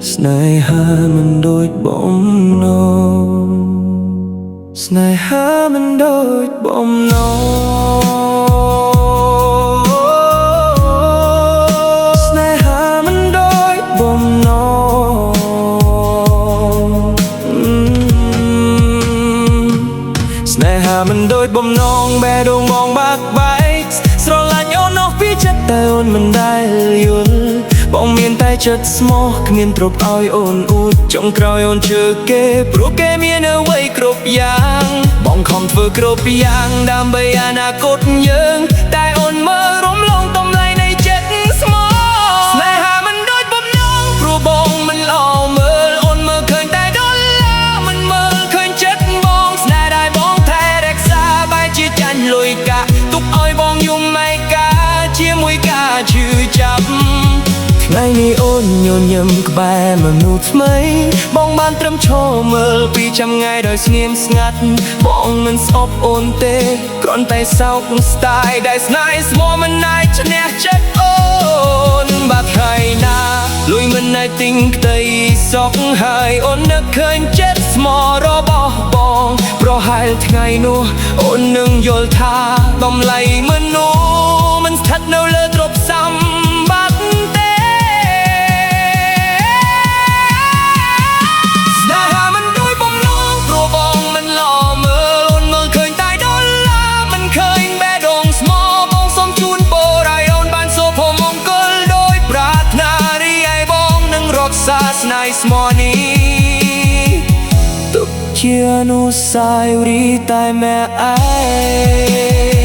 ស្នេហាមិនដូចបំណងស្នេហាមិនដូចបំណងស្នេហាមិនដូចបំណងស្នេហាមិនដូចបំណងបែរដងបងបាក់បែកស្រឡាញ់អូននោះពីចិត្តតែអូនមិនដែលយល់បងមានតែចិត្តស្មោះគ្មានទ្រព្យឲ្យអូនអួតចុងក្រោយអូនជឿគេព្រោះគេមានអ្វីគ្រប់យ៉ាងបងខំធ្វើគ្រប់យ៉ាងដើម្បីអនាគតយើងតែអូនមើលរំលងតម្លៃនៃចិត្តស្មោះស្នេហាមិនដូចបំណងព្រោះបងមិនល្អមើលអូនមើលឃើញតែដុល្លារមិនមើលឃើញចិត្តបងស្នេហ៍ដែលបងថែរក្សាបែរជាចាញ់លុយកាទុកឲ្យបងយំឯកាជាមួយការឈឺចាប់ថ្ងៃនេះអូនញញឹមក្បែរមនុស្សថ្មីបងបានត្រឹមឈរមើលពីចាំថ្ងៃដោយស្ងៀមស្ងាត់បងមិនស្អប់អូនទេគ្រាន់តែសោកស្ដាយដែលស្នេហ៍ស្មោះមិនអាចឈ្នះចិត្តអូនបាត់ថ្ងៃណាលុយមិនអាចទិញក្តីសុខហើយអូននឹកឃើញចិត្តស្មោះរបស់បងប្រហែលថ្ងៃនោះអូននឹងយល់ថាតម្លៃមនុស្សមិនស្ថិតនៅលើទ្រព្យសម្បត្តិស្នេហ៍ស្មោះនេះទុកជាអនុស្សាវរីយ៍តែម្នាក់ឯ